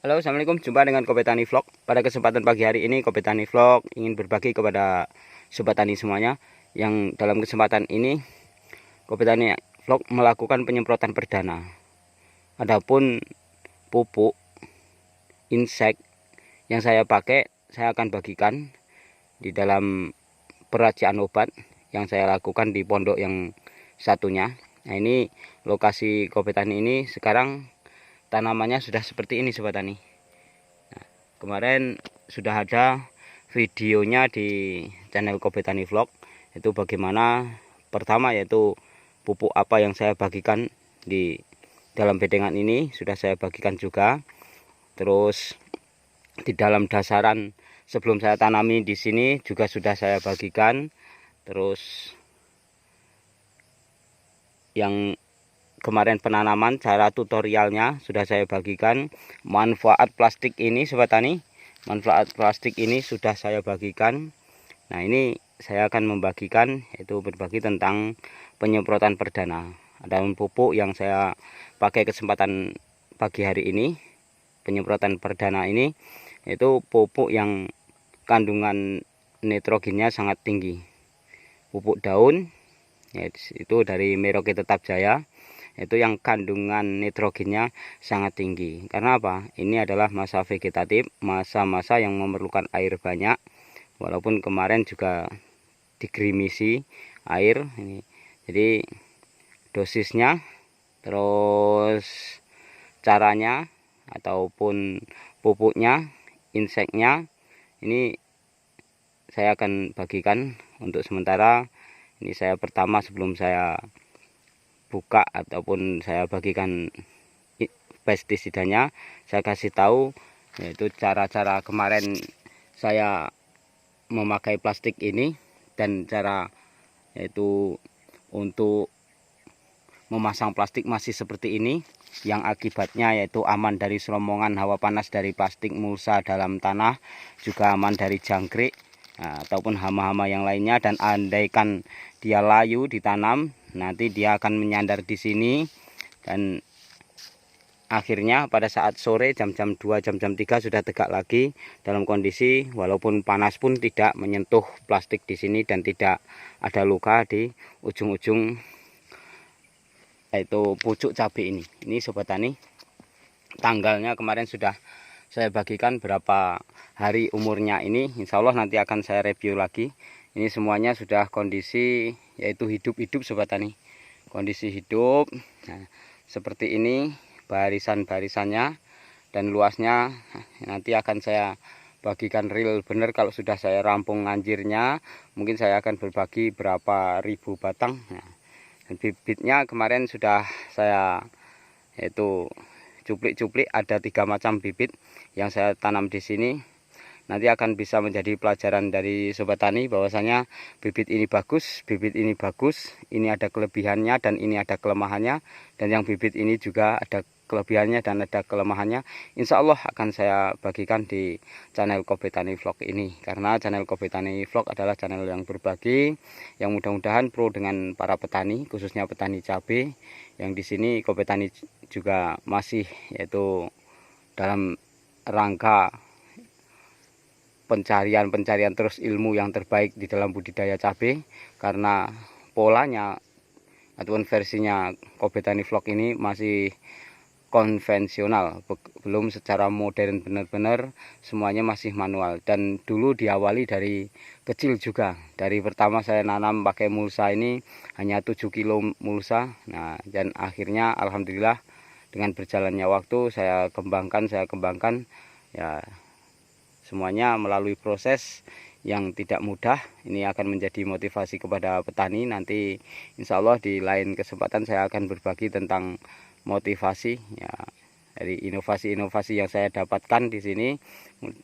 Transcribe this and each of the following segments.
Halo, assalamualaikum. Jumpa dengan Kobe Tani Vlog. Pada kesempatan pagi hari ini, Kobe Tani Vlog ingin berbagi kepada sobat tani semuanya. Yang dalam kesempatan ini, Kobe Tani Vlog melakukan penyemprotan perdana. Adapun pupuk insek yang saya pakai, saya akan bagikan di dalam peracian obat yang saya lakukan di pondok yang satunya. Nah, ini lokasi Kobe Tani ini sekarang tanamannya sudah seperti ini sobat tani. Kemarin sudah ada videonya di channel Kobe Tani Vlog, itu bagaimana pertama yaitu pupuk apa yang saya bagikan di dalam bedengan ini sudah saya bagikan juga. Terus di dalam dasaran sebelum saya tanami di sini juga sudah saya bagikan. Terus yang kemarin penanaman cara tutorialnya sudah saya bagikan. Manfaat plastik ini sobat tani, manfaat plastik ini sudah saya bagikan. Nah, ini saya akan membagikan yaitu berbagi tentang penyemprotan perdana. Ada pupuk yang saya pakai kesempatan pagi hari ini. Penyemprotan perdana ini yaitu pupuk yang kandungan nitrogennya sangat tinggi. Pupuk daun itu dari Merauke Tetap Jaya, itu yang kandungan nitrogennya sangat tinggi. Karena apa? Ini adalah masa vegetatif, masa-masa yang memerlukan air banyak. Walaupun kemarin juga digerimis air ini. Jadi dosisnya, terus caranya ataupun pupuknya, inseknya ini saya akan bagikan untuk sementara. Ini saya pertama sebelum saya buka ataupun saya bagikan pestisidanya, saya kasih tahu yaitu cara-cara kemarin saya memakai plastik ini dan cara yaitu untuk memasang plastik masih seperti ini, yang akibatnya yaitu aman dari serombongan hawa panas dari plastik mulsa dalam tanah, juga aman dari jangkrik ataupun hama-hama yang lainnya. Dan andaikan dia layu ditanam, nanti dia akan menyandar di sini, dan akhirnya pada saat sore jam-jam 2, jam-jam 3 sudah tegak lagi dalam kondisi walaupun panas pun tidak menyentuh plastik di sini dan tidak ada luka di ujung-ujung yaitu pucuk cabai ini. Ini sobat tani, tanggalnya kemarin sudah saya bagikan berapa hari umurnya ini. Insya Allah nanti akan saya review lagi. Ini semuanya sudah kondisi yaitu hidup-hidup sobat tani, kondisi hidup. Nah, seperti ini barisan-barisannya dan luasnya. Nanti akan saya bagikan real bener kalau sudah saya rampung anjirnya. Mungkin saya akan berbagi berapa ribu batang. Nah, dan bibitnya kemarin sudah saya yaitu cuplik-cuplik, ada 3 macam bibit yang saya tanam di sini. Nanti akan bisa menjadi pelajaran dari sobat tani bahwasanya bibit ini bagus, bibit ini bagus, ini ada kelebihannya dan ini ada kelemahannya, dan yang bibit ini juga ada kelebihannya dan ada kelemahannya. Insya Allah akan saya bagikan di channel Kobe Tani Vlog ini, karena channel Kobe Tani Vlog adalah channel yang berbagi, yang mudah-mudahan pro dengan para petani, khususnya petani cabai. Yang di sini Kobe Tani juga masih yaitu dalam rangka pencarian terus ilmu yang terbaik di dalam budidaya cabai, karena polanya ataupun versinya Kobe Tani Vlog ini masih konvensional, belum secara modern benar-benar, semuanya masih manual. Dan dulu diawali dari kecil juga, dari pertama saya nanam pakai mulsa ini hanya 7 kilo mulsa. Nah, dan akhirnya alhamdulillah dengan berjalannya waktu saya kembangkan ya, semuanya melalui proses yang tidak mudah. Ini akan menjadi motivasi kepada petani. Nanti insya Allah di lain kesempatan saya akan berbagi tentang motivasi ya, dari inovasi-inovasi yang saya dapatkan di sini.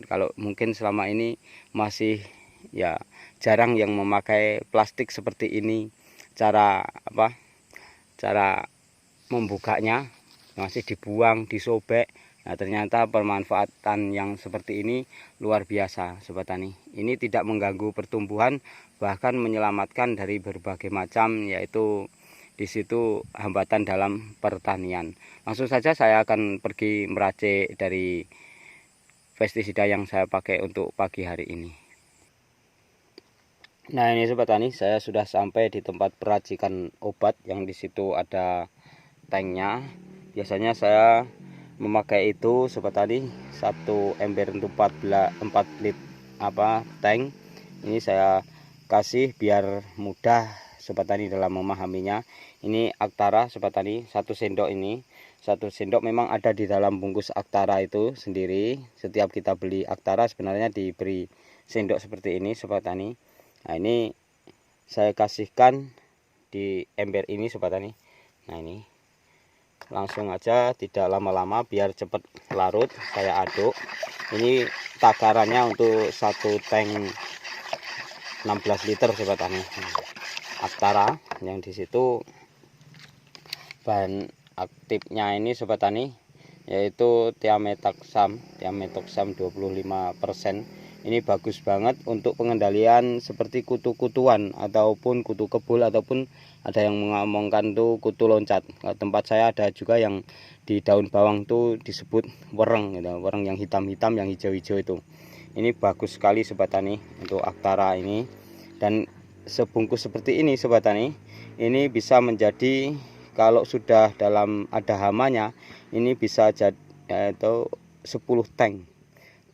Kalau mungkin selama ini masih ya jarang yang memakai plastik seperti ini, cara membukanya masih dibuang, disobek. Nah, ternyata pemanfaatan yang seperti ini luar biasa sobat tani. Ini tidak mengganggu pertumbuhan, bahkan menyelamatkan dari berbagai macam yaitu di situ hambatan dalam pertanian. Langsung saja saya akan pergi meracik dari pestisida yang saya pakai untuk pagi hari ini. Nah, ini sobat tani, saya sudah sampai di tempat peracikan obat yang di situ ada tanknya. Biasanya saya memakai itu sobat tani, satu ember untuk 4 liter tank. Ini saya kasih biar mudah sobat tani dalam memahaminya. Ini Aktara sobat tani, 1 sendok ini. 1 sendok memang ada di dalam bungkus Aktara itu sendiri. Setiap kita beli Aktara sebenarnya diberi sendok seperti ini sobat tani. Nah, ini saya kasihkan di ember ini sobat tani. Nah, ini langsung aja, tidak lama-lama biar cepat larut, saya aduk. Ini takarannya untuk 1 tank 16 liter sobat tani. Aktara yang di situ bahan aktifnya ini sobat tani yaitu thiamethoxam 25%. Ini bagus banget untuk pengendalian seperti kutu-kutuan ataupun kutu kebul, ataupun ada yang mengomongkan tuh kutu loncat. Tempat saya ada juga yang di daun bawang tuh disebut wereng gitu, wereng yang hitam-hitam, yang hijau-hijau itu. Ini bagus sekali sobat tani untuk Aktara ini. Dan sebungkus seperti ini sobat tani, ini bisa menjadi, kalau sudah dalam ada hamanya, ini bisa jadi itu 10 tank.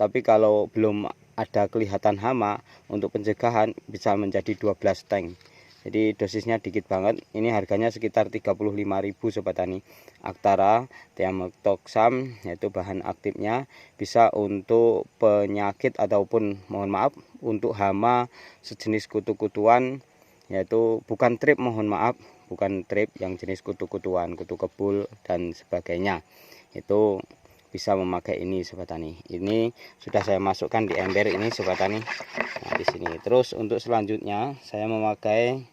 Tapi kalau belum ada kelihatan hama, untuk pencegahan bisa menjadi 12 tank. Jadi dosisnya dikit banget. Ini harganya sekitar 35.000 sobat tani. Aktara thiamethoxam yaitu bahan aktifnya, bisa untuk penyakit ataupun mohon maaf untuk hama sejenis kutu-kutuan, yaitu bukan trip, mohon maaf, bukan trip, yang jenis kutu-kutuan, kutu kebul dan sebagainya. Itu bisa memakai ini sobat tani. Ini sudah saya masukkan di ember ini sobat tani. Nah, di sini. Terus untuk selanjutnya saya memakai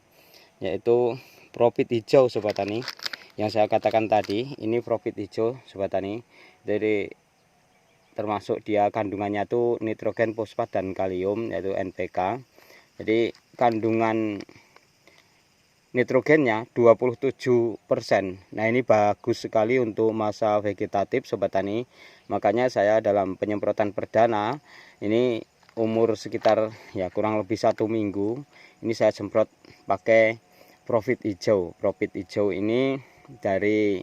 yaitu Profit hijau sobat tani. Yang saya katakan tadi, ini Profit hijau sobat tani. Jadi termasuk dia kandungannya tuh nitrogen, fosfat dan kalium yaitu NPK. Jadi kandungan nitrogennya 27%. Nah, ini bagus sekali untuk masa vegetatif sobat tani. Makanya saya dalam penyemprotan perdana ini umur sekitar ya kurang lebih 1 minggu, ini saya semprot pakai Profit hijau. Profit hijau ini dari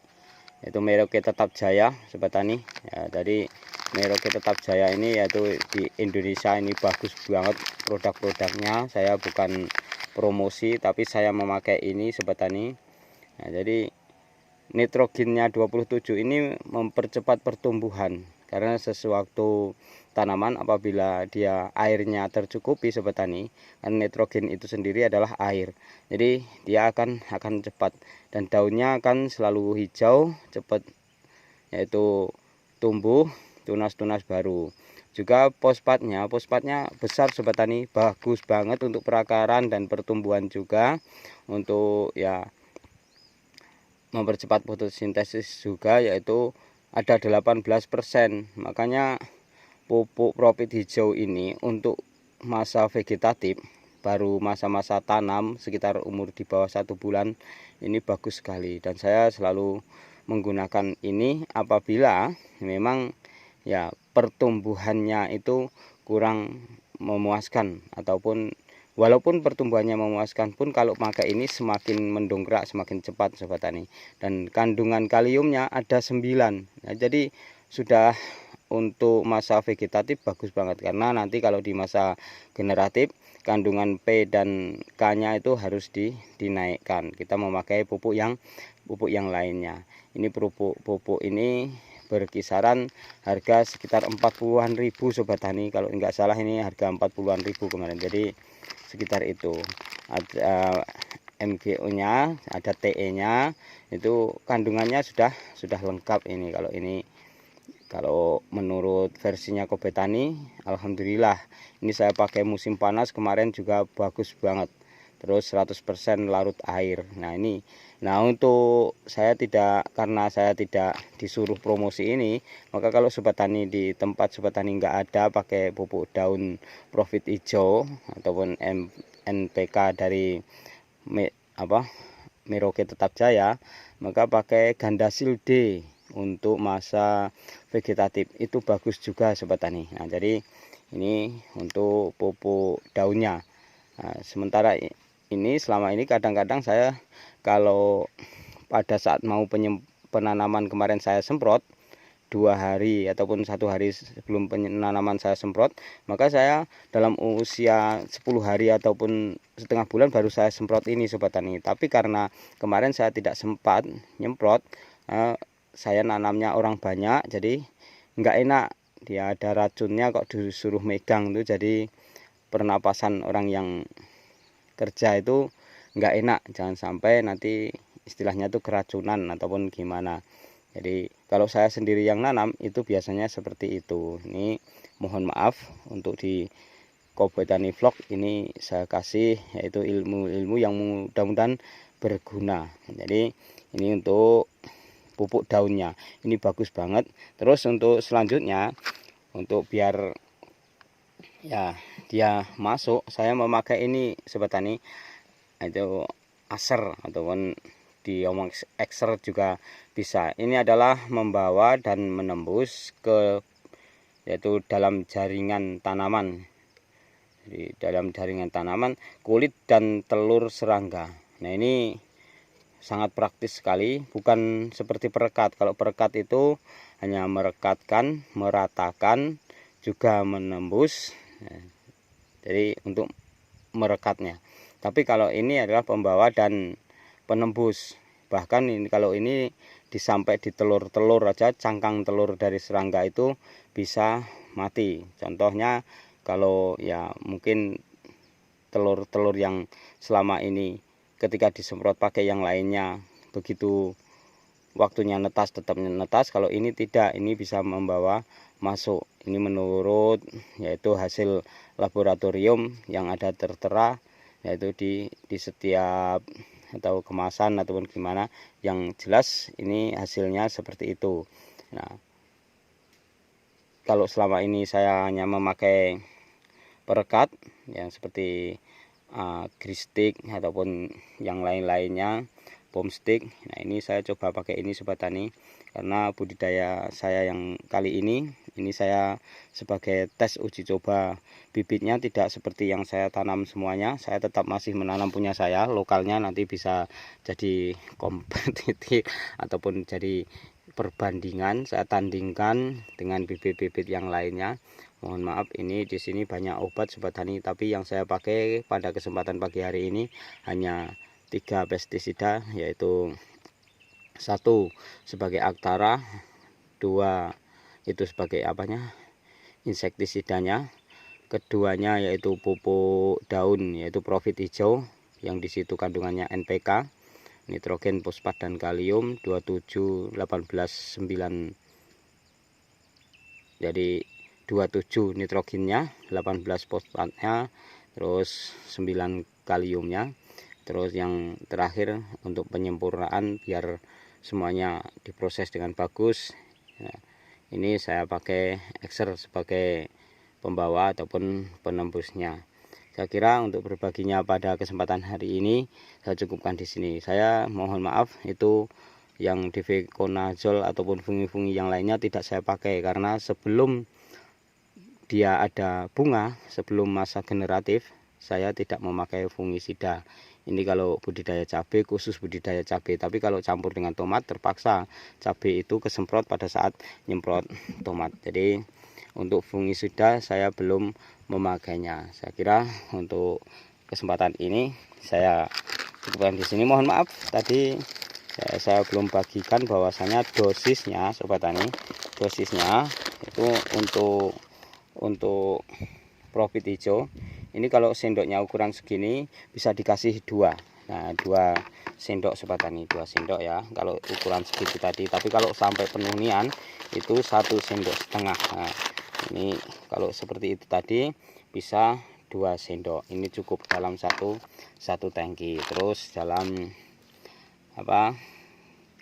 yaitu Merauke Tetap Jaya sobat tani. Ya, dari Merauke Tetap Jaya ini yaitu di Indonesia, ini bagus banget produk-produknya. Saya bukan promosi, tapi saya memakai ini sobat tani. Nah, jadi nitrogennya 27 ini mempercepat pertumbuhan, karena sesuatu tanaman apabila dia airnya tercukupi sobat tani, kan nitrogen itu sendiri adalah air, jadi dia akan cepat, dan daunnya akan selalu hijau cepat, yaitu tumbuh tunas-tunas baru. Juga fosfatnya besar sobat tani, bagus banget untuk perakaran dan pertumbuhan, juga untuk ya mempercepat fotosintesis juga, yaitu ada 18%. Makanya pupuk Profit hijau ini untuk masa vegetatif, baru masa-masa tanam sekitar umur di bawah 1 bulan, ini bagus sekali. Dan saya selalu menggunakan ini apabila memang ya pertumbuhannya itu kurang memuaskan, ataupun walaupun pertumbuhannya memuaskan pun, kalau pakai ini semakin mendongkrak, semakin cepat sobat tani. Dan kandungan kaliumnya ada 9. Nah, jadi sudah untuk masa vegetatif bagus banget, karena nanti kalau di masa generatif kandungan P dan K-nya itu harus dinaikkan. Kita memakai pupuk yang lainnya. Ini pupuk ini berkisaran harga sekitar 40-an ribu sobat tani, kalau enggak salah ini harga 40-an ribu kemarin. Jadi sekitar itu. Ada MGO nya, ada TE nya, itu kandungannya sudah lengkap. Ini kalau menurut versinya Kobe Tani, alhamdulillah ini saya pakai musim panas kemarin juga bagus banget. Terus 100% larut air. Nah, untuk saya tidak, karena saya tidak disuruh promosi ini, maka kalau sobat tani di tempat sobat tani enggak ada pakai pupuk daun Profit hijau ataupun NPK dari Merauke Tetap Jaya, maka pakai Gandasil D untuk masa vegetatif itu bagus juga sobat tani. Nah, jadi ini untuk pupuk daunnya. Nah, sementara ini selama ini kadang-kadang saya kalau pada saat mau penanaman kemarin saya semprot 2 hari ataupun 1 hari sebelum penanaman saya semprot, maka saya dalam usia 10 hari ataupun setengah bulan baru saya semprot ini sobat tani. Tapi karena kemarin saya tidak sempat nyemprot, saya nanamnya orang banyak, jadi nggak enak, dia ada racunnya kok disuruh megang tuh, jadi pernapasan orang yang kerja itu nggak enak, jangan sampai nanti istilahnya tuh keracunan ataupun gimana. Jadi kalau saya sendiri yang nanam itu biasanya seperti itu. Ini mohon maaf untuk di Cowboy Tani Vlog ini saya kasih yaitu ilmu-ilmu yang mudah-mudahan berguna. Jadi ini untuk pupuk daunnya, ini bagus banget. Terus untuk selanjutnya, untuk biar ya dia masuk, saya memakai ini sobat tani, itu aser ataupun diomong ekser juga bisa. Ini adalah membawa dan menembus ke yaitu dalam jaringan tanaman. Di dalam jaringan tanaman, kulit dan telur serangga. Nah, ini sangat praktis sekali, bukan seperti perekat. Kalau perekat itu hanya merekatkan, meratakan, juga menembus. Jadi untuk merekatnya. Tapi kalau ini adalah pembawa dan penembus. Bahkan ini kalau ini disampai di telur-telur aja, cangkang telur dari serangga itu bisa mati. Contohnya kalau ya mungkin telur-telur yang selama ini ketika disemprot pakai yang lainnya begitu waktunya netas tetap netas, kalau ini tidak, ini bisa membawa masuk. Ini menurut yaitu hasil laboratorium yang ada tertera yaitu di setiap atau kemasan ataupun gimana, yang jelas ini hasilnya seperti itu. Nah, kalau selama ini saya hanya memakai perekat yang seperti gristik ataupun yang lain-lainnya, pomstick. Nah, ini saya coba pakai ini sobat tani, karena budidaya saya yang kali ini saya sebagai tes uji coba bibitnya tidak seperti yang saya tanam semuanya. Saya tetap masih menanam punya saya lokalnya, nanti bisa jadi kompetitif ataupun jadi perbandingan, saya tandingkan dengan bibit-bibit yang lainnya. Mohon maaf, ini di sini banyak obat sobat tani, tapi yang saya pakai pada kesempatan pagi hari ini hanya 3 pestisida, yaitu 1 sebagai Aktara, 2 itu sebagai insektisidanya, keduanya yaitu pupuk daun yaitu Profit hijau, yang disitu kandungannya NPK, nitrogen, fosfat dan kalium 27 18 9. Jadi 27 nitrogennya, 18 fosfatnya, terus 9 kaliumnya. Terus yang terakhir untuk penyempurnaan biar semuanya diproses dengan bagus. Nah, ini saya pakai ekser sebagai pembawa ataupun penembusnya. Saya kira untuk berbaginya pada kesempatan hari ini saya cukupkan di sini. Saya mohon maaf itu yang difeconazole ataupun fungi-fungi yang lainnya tidak saya pakai, karena sebelum dia ada bunga, sebelum masa generatif, saya tidak memakai fungisida. Ini kalau budidaya cabai, khusus budidaya cabai. Tapi kalau campur dengan tomat, terpaksa cabai itu kesemprot pada saat nyemprot tomat. Jadi untuk fungisida saya belum memakainya. Saya kira untuk kesempatan ini saya cukupkan di sini. Mohon maaf tadi saya belum bagikan bahwasanya dosisnya sobat tani, dosisnya itu untuk Profit hijau ini kalau sendoknya ukuran segini bisa dikasih 2. Nah, 2 sendok sobat tani, 2 sendok ya kalau ukuran segitu tadi. Tapi kalau sampai penuhian itu 1,5 sendok. Nah, ini kalau seperti itu tadi bisa 2 sendok. Ini cukup dalam satu tangki. Terus dalam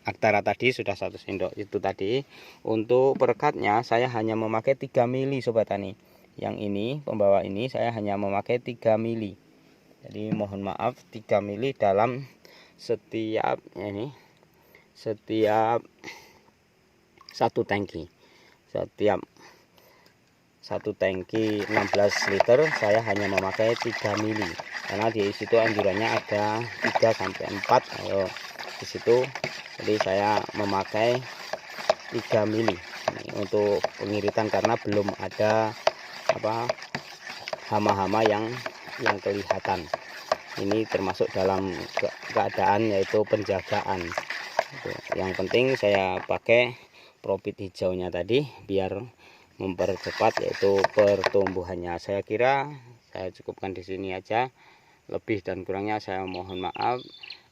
Aktara tadi sudah 1 sendok itu tadi. Untuk perekatnya saya hanya memakai 3 mili sobat tani. Yang ini pembawa ini saya hanya memakai 3 mili. Jadi mohon maaf, 3 mili dalam setiap satu tangki. Setiap satu tangki 16 liter saya hanya memakai 3 mili, karena di situ anjurannya ada 3 sampai 4. Ayo di situ, jadi saya memakai 3 mili untuk pengiritan, karena belum ada hama-hama yang kelihatan. Ini termasuk dalam keadaan yaitu penjagaan. Yang penting saya pakai profit hijaunya tadi biar mempercepat yaitu pertumbuhannya. Saya kira saya cukupkan di sini aja. Lebih dan kurangnya saya mohon maaf.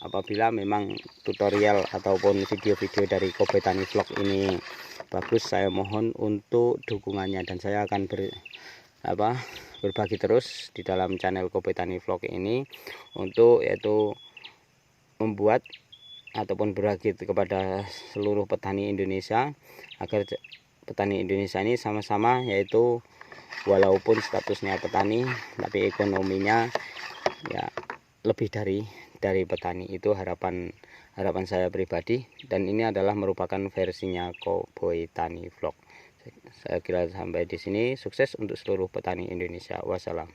Apabila memang tutorial ataupun video-video dari Kobe Tani Vlog ini bagus, saya mohon untuk dukungannya, dan saya akan berbagi terus di dalam channel Kobe Tani Vlog ini untuk yaitu membuat ataupun berbagi kepada seluruh petani Indonesia, agar petani Indonesia ini sama-sama yaitu walaupun statusnya petani tapi ekonominya ya lebih dari petani. Itu harapan saya pribadi, dan ini adalah merupakan versinya Kobe Tani Vlog. Saya kira sampai di sini. Sukses untuk seluruh petani Indonesia. Wassalam.